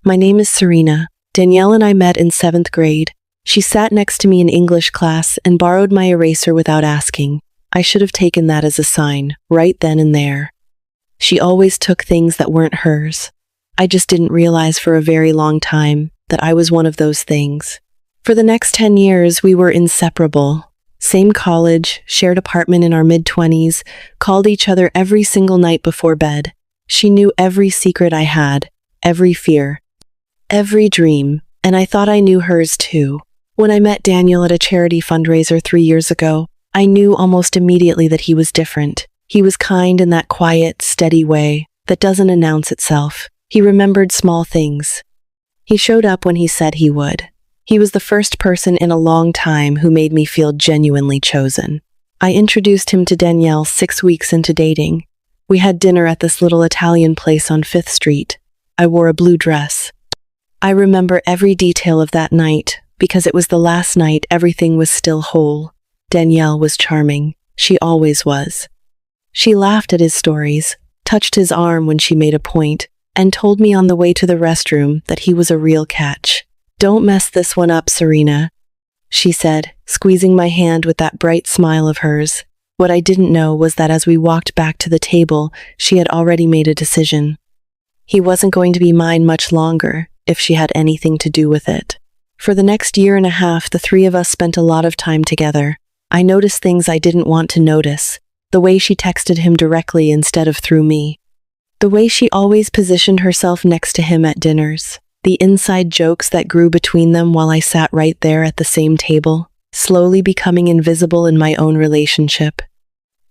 My name is Serena. Danielle and I met in 7th grade. She sat next to me in English class and borrowed my eraser without asking. I should have taken that as a sign, right then and there. She always took things that weren't hers. I just didn't realize for a very long time that I was one of those things. For the next 10 years, we were inseparable. Same college, shared apartment in our mid-20s, called each other every single night before bed. She knew every secret I had, every fear, every dream, and I thought I knew hers too. When I met Daniel at a charity fundraiser 3 years ago, I knew almost immediately that he was different. He was kind in that quiet, steady way that doesn't announce itself. He remembered small things. He showed up when he said he would. He was the first person in a long time who made me feel genuinely chosen. I introduced him to Danielle 6 weeks into dating. We had dinner at this little Italian place on 5th Street. I wore a blue dress. I remember every detail of that night because it was the last night everything was still whole. Danielle was charming. She always was. She laughed at his stories, touched his arm when she made a point, and told me on the way to the restroom that he was a real catch. "Don't mess this one up, Serena," she said, squeezing my hand with that bright smile of hers. What I didn't know was that as we walked back to the table, she had already made a decision. He wasn't going to be mine much longer, if she had anything to do with it. For the next year and a half, the three of us spent a lot of time together. I noticed things I didn't want to notice. The way she texted him directly instead of through me. The way she always positioned herself next to him at dinners. The inside jokes that grew between them while I sat right there at the same table, slowly becoming invisible in my own relationship.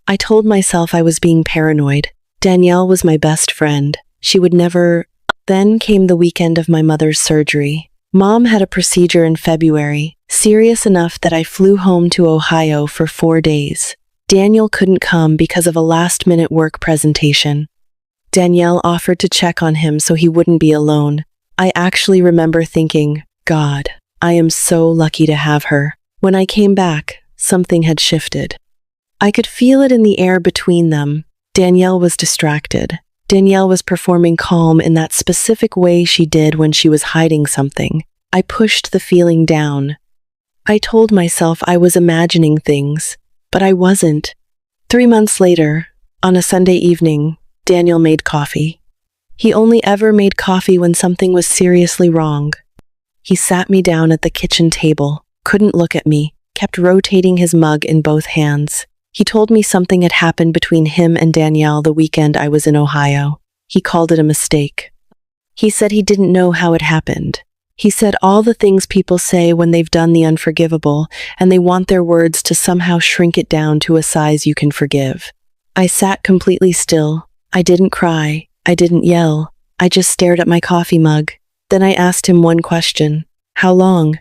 I told myself I was being paranoid. Danielle was my best friend. She would never... Then came the weekend of my mother's surgery. Mom had a procedure in February, serious enough that I flew home to Ohio for 4 days. Daniel couldn't come because of a last-minute work presentation. Danielle offered to check on him so he wouldn't be alone. I actually remember thinking, God, I am so lucky to have her. When I came back, something had shifted. I could feel it in the air between them. Danielle was distracted. Danielle was performing calm in that specific way she did when she was hiding something. I pushed the feeling down. I told myself I was imagining things, but I wasn't. 3 months later, on a Sunday evening, Daniel made coffee. He only ever made coffee when something was seriously wrong. He sat me down at the kitchen table, couldn't look at me, kept rotating his mug in both hands. He told me something had happened between him and Danielle the weekend I was in Ohio. He called it a mistake. He said he didn't know how it happened. He said all the things people say when they've done the unforgivable, and they want their words to somehow shrink it down to a size you can forgive. I sat completely still. I didn't cry. I didn't yell. I just stared at my coffee mug. Then I asked him one question. How long?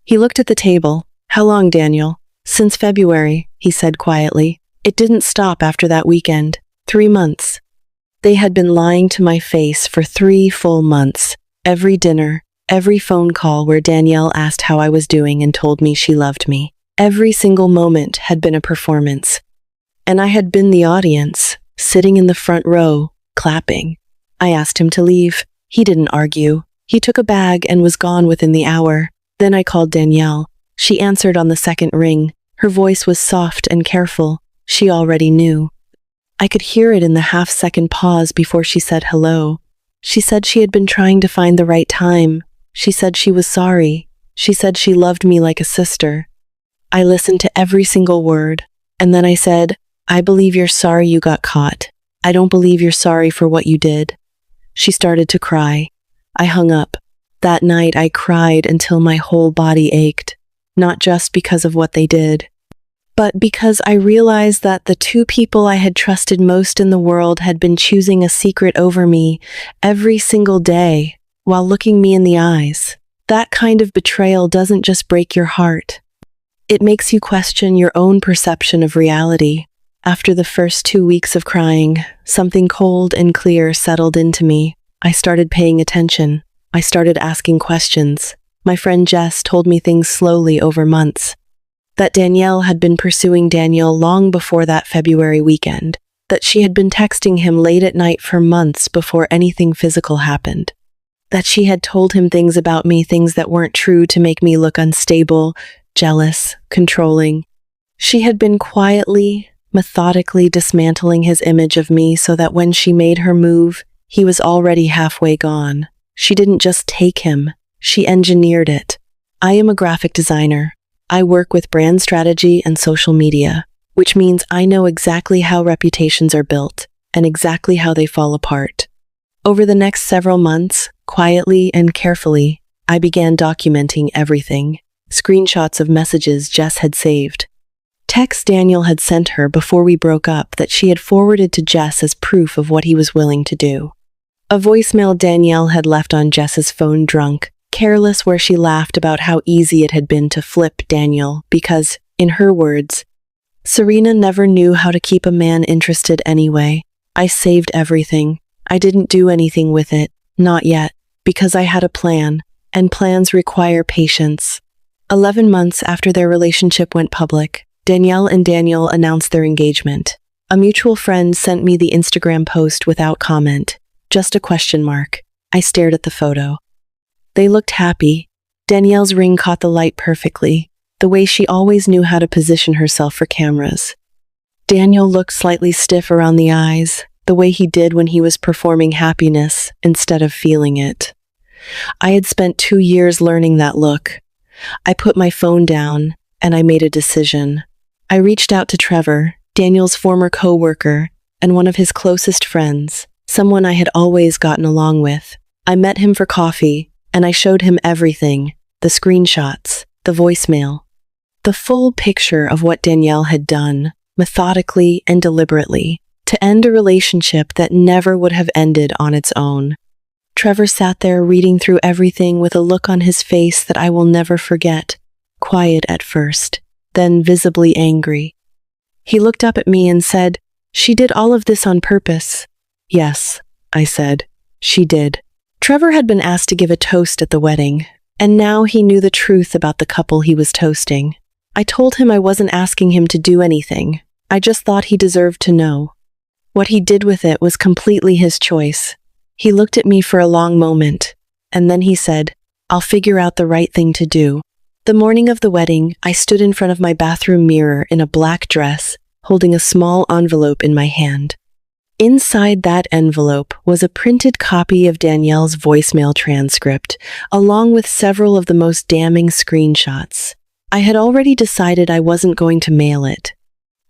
He looked at the table. How long, Daniel? Since February, he said quietly. It didn't stop after that weekend. 3 months. They had been lying to my face for 3 full months. Every dinner, every phone call where Danielle asked how I was doing and told me she loved me. Every single moment had been a performance. And I had been the audience, sitting in the front row, clapping. I asked him to leave. He didn't argue. He took a bag and was gone within the hour. Then I called Danielle. She answered on the second ring. Her voice was soft and careful. She already knew. I could hear it in the half-second pause before she said hello. She said she had been trying to find the right time. She said she was sorry. She said she loved me like a sister. I listened to every single word. And then I said, I believe you're sorry you got caught. I don't believe you're sorry for what you did. She started to cry. I hung up. That night I cried until my whole body ached, not just because of what they did, but because I realized that the 2 people I had trusted most in the world had been choosing a secret over me every single day while looking me in the eyes. That kind of betrayal doesn't just break your heart. It makes you question your own perception of reality. After the first 2 weeks of crying, something cold and clear settled into me. I started paying attention. I started asking questions. My friend Jess told me things slowly over months. That Danielle had been pursuing Daniel long before that February weekend. That she had been texting him late at night for months before anything physical happened. that she had told him things about me, things that weren't true to make me look unstable, jealous, controlling. She had been quietly, methodically dismantling his image of me so that when she made her move, he was already halfway gone. She didn't just take him, she engineered it. I am a graphic designer. I work with brand strategy and social media, which means I know exactly how reputations are built and exactly how they fall apart. Over the next several months, quietly and carefully, I began documenting everything. Screenshots of messages Jess had saved. Texts Daniel had sent her before we broke up that she had forwarded to Jess as proof of what he was willing to do. A voicemail Danielle had left on Jess's phone, drunk, careless, where she laughed about how easy it had been to flip Daniel because, in her words, Serena never knew how to keep a man interested anyway. I saved everything. I didn't do anything with it, not yet, because I had a plan, and plans require patience. 11 months after their relationship went public, Danielle and Daniel announced their engagement. A mutual friend sent me the Instagram post without comment, just a question mark. I stared at the photo. They looked happy. Danielle's ring caught the light perfectly, the way she always knew how to position herself for cameras. Daniel looked slightly stiff around the eyes, the way he did when he was performing happiness instead of feeling it. I had spent 2 years learning that look. I put my phone down, and I made a decision. I reached out to Trevor, Daniel's former co-worker, and one of his closest friends, someone I had always gotten along with. I met him for coffee, and I showed him everything, the screenshots, the voicemail, the full picture of what Danielle had done, methodically and deliberately, to end a relationship that never would have ended on its own. Trevor sat there reading through everything with a look on his face that I will never forget, quiet at first, then visibly angry. He looked up at me and said, "She did all of this on purpose." "Yes," I said, "she did." Trevor had been asked to give a toast at the wedding, and now he knew the truth about the couple he was toasting. I told him I wasn't asking him to do anything. I just thought he deserved to know. What he did with it was completely his choice. He looked at me for a long moment, and then he said, "I'll figure out the right thing to do." The morning of the wedding, I stood in front of my bathroom mirror in a black dress, holding a small envelope in my hand. Inside that envelope was a printed copy of Danielle's voicemail transcript, along with several of the most damning screenshots. I had already decided I wasn't going to mail it.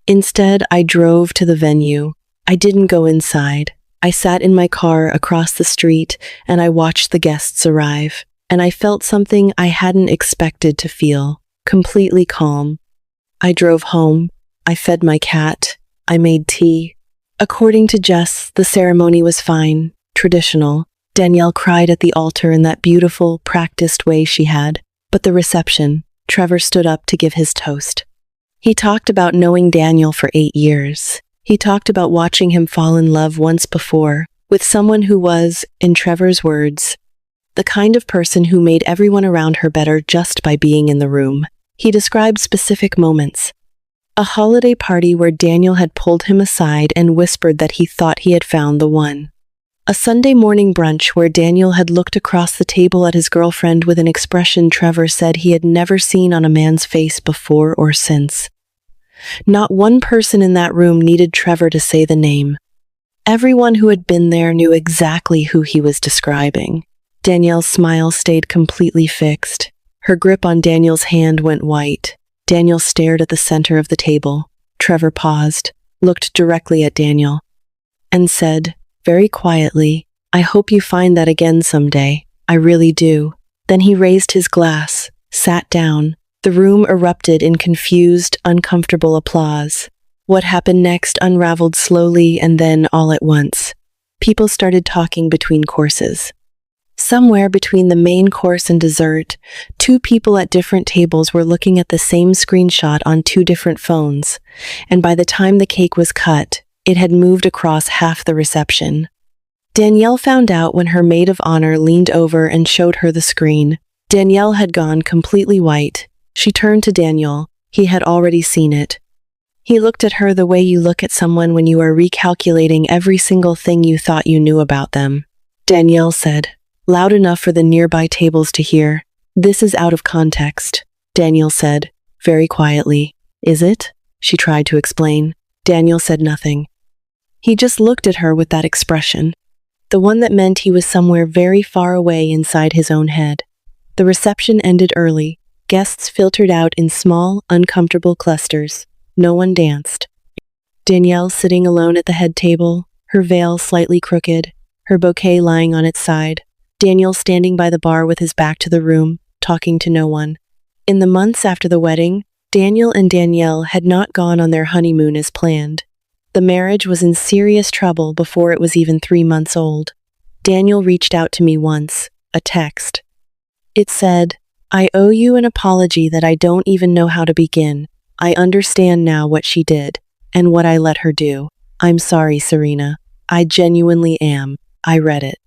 Instead, I drove to the venue. I didn't go inside. I sat in my car across the street and I watched the guests arrive, and I felt something I hadn't expected to feel, completely calm. I drove home. I fed my cat. I made tea. According to Jess, the ceremony was fine, traditional. Danielle cried at the altar in that beautiful, practiced way she had. But the reception, Trevor stood up to give his toast. He talked about knowing Daniel for 8 years. He talked about watching him fall in love once before, with someone who was, in Trevor's words, the kind of person who made everyone around her better just by being in the room. He described specific moments. A holiday party where Daniel had pulled him aside and whispered that he thought he had found the one. A Sunday morning brunch where Daniel had looked across the table at his girlfriend with an expression Trevor said he had never seen on a man's face before or since. Not one person in that room needed Trevor to say the name. Everyone who had been there knew exactly who he was describing. Danielle's smile stayed completely fixed. Her grip on Daniel's hand went white. Daniel stared at the center of the table. Trevor paused, looked directly at Daniel, and said, very quietly, "I hope you find that again someday. I really do." Then he raised his glass, sat down. The room erupted in confused, uncomfortable applause. What happened next unraveled slowly and then all at once. People started talking between courses. Somewhere between the main course and dessert, 2 people at different tables were looking at the same screenshot on 2 different phones, and by the time the cake was cut, it had moved across half the reception. Danielle found out when her maid of honor leaned over and showed her the screen. Danielle had gone completely white. She turned to Daniel. He had already seen it. He looked at her the way you look at someone when you are recalculating every single thing you thought you knew about them. Danielle said, loud enough for the nearby tables to hear. "This is out of context," Daniel said, very quietly. "Is it?" she tried to explain. Daniel said nothing. He just looked at her with that expression, the one that meant he was somewhere very far away inside his own head. The reception ended early. Guests filtered out in small, uncomfortable clusters. No one danced. Danielle sitting alone at the head table, her veil slightly crooked, her bouquet lying on its side. Daniel standing by the bar with his back to the room, talking to no one. In the months after the wedding, Daniel and Danielle had not gone on their honeymoon as planned. The marriage was in serious trouble before it was even 3 months old. Daniel reached out to me once, a text. It said, "I owe you an apology that I don't even know how to begin. I understand now what she did, and what I let her do. I'm sorry, Serena. I genuinely am." I read it.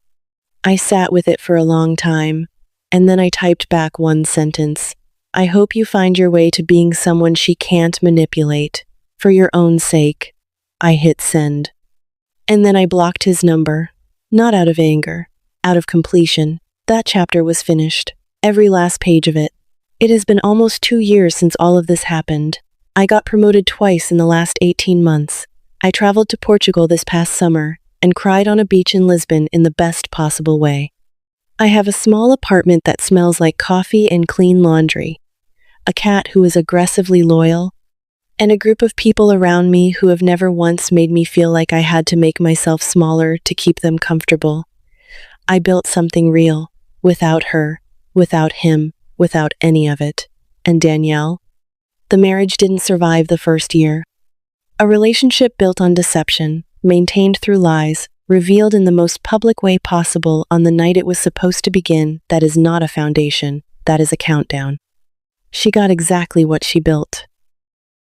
I sat with it for a long time, and then I typed back one sentence. "I hope you find your way to being someone she can't manipulate. For your own sake." I hit send. And then I blocked his number. Not out of anger, out of completion. That chapter was finished. Every last page of it. It has been almost 2 years since all of this happened. I got promoted twice in the last 18 months. I traveled to Portugal this past summer and cried on a beach in Lisbon in the best possible way. I have a small apartment that smells like coffee and clean laundry, a cat who is aggressively loyal, and a group of people around me who have never once made me feel like I had to make myself smaller to keep them comfortable. I built something real, without her, without him, without any of it. And Danielle? The marriage didn't survive the first year. A relationship built on deception, maintained through lies, revealed in the most public way possible on the night it was supposed to begin, that is not a foundation, that is a countdown. She got exactly what she built.